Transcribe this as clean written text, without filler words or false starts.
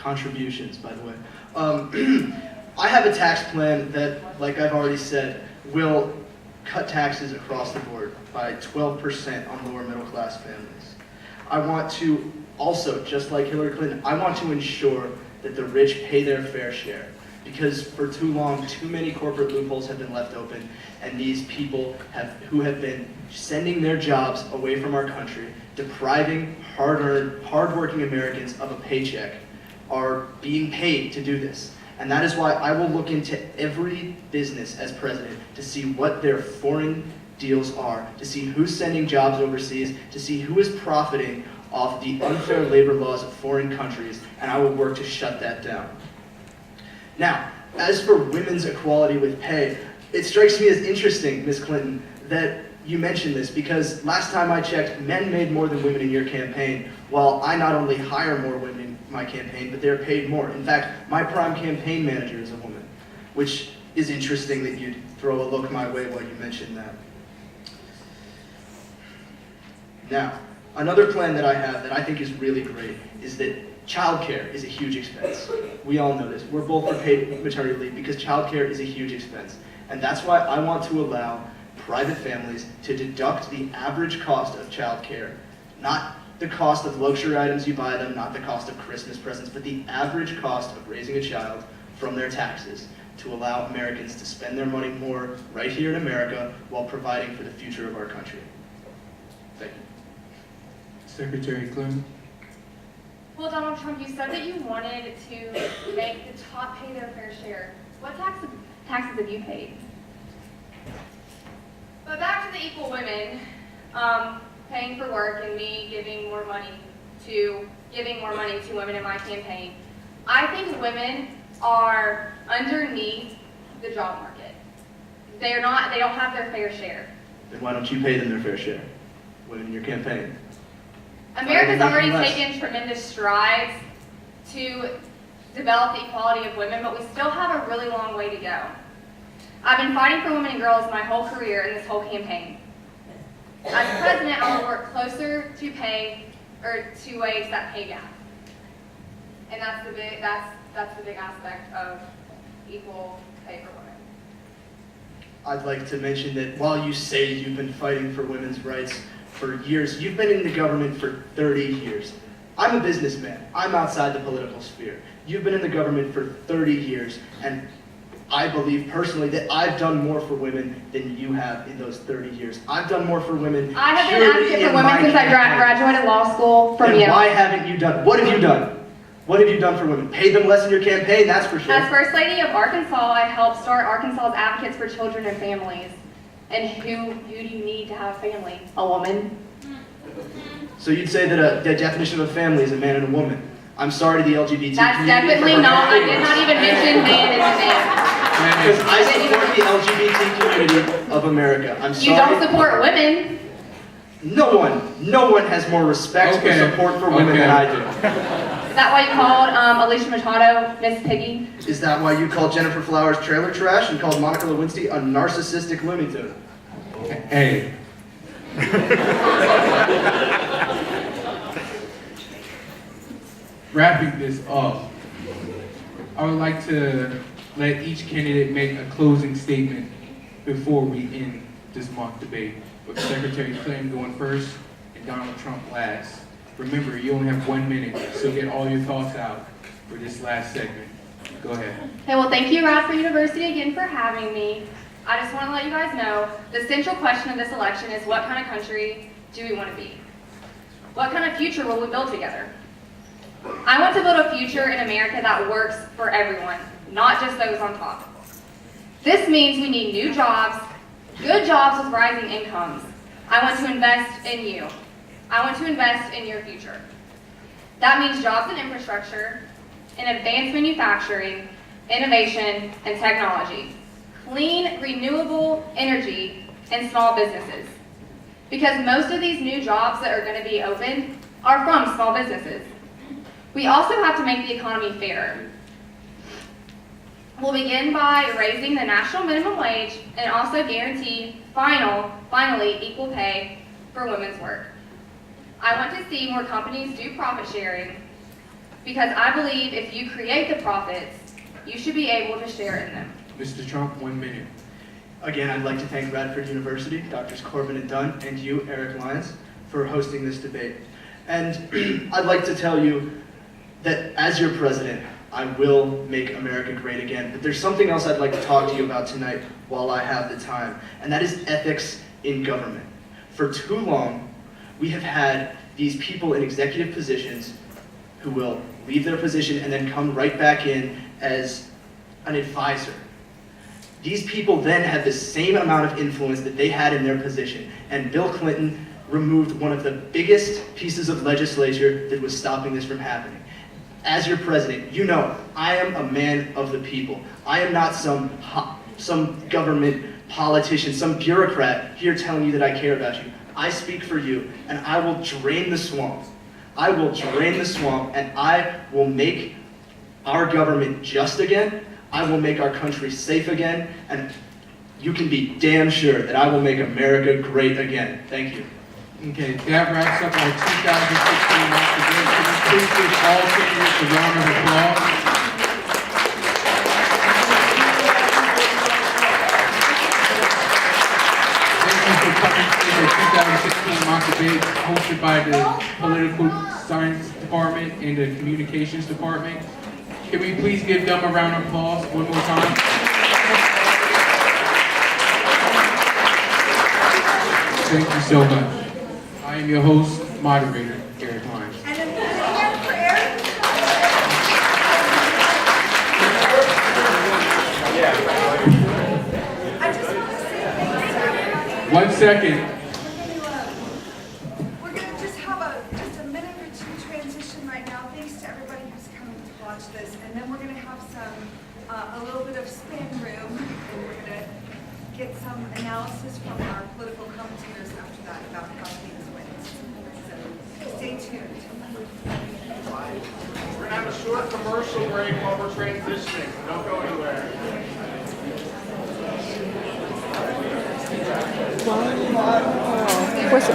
contributions, by the way. I have a tax plan that, like I've already said, will cut taxes across the board by 12% on lower middle class families. I want to also, just like Hillary Clinton, I want to ensure that the rich pay their fair share. Because for too long, too many corporate loopholes have been left open, and these people who have been sending their jobs away from our country, depriving hard-earned, hard-working Americans of a paycheck, are being paid to do this. And that is why I will look into every business as president to see what their foreign deals are, to see who's sending jobs overseas, to see who is profiting off the unfair labor laws of foreign countries, and I will work to shut that down. Now, as for women's equality with pay, it strikes me as interesting, Ms. Clinton, that you mentioned this, because last time I checked, men made more than women in your campaign, while I not only hire more women in my campaign, but they're paid more. In fact, my prime campaign manager is a woman, which is interesting that you'd throw a look my way while you mentioned that. Now, another plan that I have that I think is really great is that childcare is a huge expense. We all know this. We're both for paid maternity leave because childcare is a huge expense. And that's why I want to allow private families to deduct the average cost of childcare, not the cost of luxury items you buy them, not the cost of Christmas presents, but the average cost of raising a child from their taxes, to allow Americans to spend their money more right here in America while providing for the future of our country. Thank you. Secretary Clinton. Well, Donald Trump, you said that you wanted to make the top pay their fair share. What taxes have you paid? But back to the equal women paying for work and me giving more money to women in my campaign. I think women are underneath the job market. They don't have their fair share. Then why don't you pay them their fair share? Women in your campaign. America's already taken tremendous strides to develop the equality of women, but we still have a really long way to go. I've been fighting for women and girls my whole career in this whole campaign. As president, I will work closer to wage that pay gap. And that's the big aspect of equal pay for women. I'd like to mention that while you say you've been fighting for women's rights for years, you've been in the government for 30 years. I'm a businessman. I'm outside the political sphere. You've been in the government for 30 years, and I believe personally that I've done more for women than you have in those 30 years. I've done more for women. I have been advocate for women since I graduated law school from you. Why haven't you done? What have you done? What have you done for women? Paid them less in your campaign, that's for sure. As First Lady of Arkansas, I helped start Arkansas's Advocates for Children and Families. And who do you need to have a family? A woman. So you'd say that the definition of a family is a man and a woman. I'm sorry to the LGBT That's community. definitely not. I did not even mention man and man. Because I support the LGBT community of America. I'm sorry. You don't support women. No one has more respect or support for women than I do. Is that why you called Alicia Machado Miss Piggy? Is that why you called Jennifer Flowers trailer trash and called Monica Lewinsky a narcissistic Looney Tune? Hey. Wrapping this up, I would like to let each candidate make a closing statement before we end this mock debate, with Secretary Clinton going first and Donald Trump last. Remember, you only have 1 minute, so get all your thoughts out for this last segment. Go ahead. Okay, well, thank you, Radford University, again for having me. I just want to let you guys know, the central question of this election is what kind of country do we want to be? What kind of future will we build together? I want to build a future in America that works for everyone, not just those on top. This means we need new jobs, good jobs with rising incomes. I want to invest in you. I want to invest in your future. That means jobs in infrastructure, in advanced manufacturing, innovation, and technology, clean, renewable energy, and small businesses. Because most of these new jobs that are going to be open are from small businesses. We also have to make the economy fairer. We'll begin by raising the national minimum wage and also guarantee finally equal pay for women's work. I want to see more companies do profit sharing, because I believe if you create the profits, you should be able to share in them. Mr. Trump, 1 minute. Again, I'd like to thank Radford University, Drs. Corbin and Dunn, and you, Eric Lyons, for hosting this debate. And I'd like to tell you that as your president, I will make America great again. But there's something else I'd like to talk to you about tonight while I have the time, and that is ethics in government. For too long, we have had these people in executive positions who will leave their position and then come right back in as an advisor. These people then have the same amount of influence that they had in their position, and Bill Clinton removed one of the biggest pieces of legislature that was stopping this from happening. As your president, you know I am a man of the people. I am not some government politician, some bureaucrat here telling you that I care about you. I speak for you, and I will drain the swamp. I will drain the swamp, and I will make our government just again. I will make our country safe again, and you can be damn sure that I will make America great again. Thank you. Okay, that wraps up our 2016 Mock Debate. Can we please give all candidates a round of applause? Thank you for coming to the 2016 Mock Debate hosted by the Political Science Department and the Communications Department. Can we please give them a round of applause one more time? Thank you so much. I am your host, moderator, Eric Lyons. And then put it in for Eric. I just want to say thanks to everybody. 1 second. We're going to just have just a minute or two transition right now. Thanks to everybody who's coming to watch this. And then we're going to have a little bit of spin room. And we're going to get some analysis from our political commentators after that about how things went. So stay tuned. We're gonna have a short commercial break while we're transitioning. Don't go anywhere. What's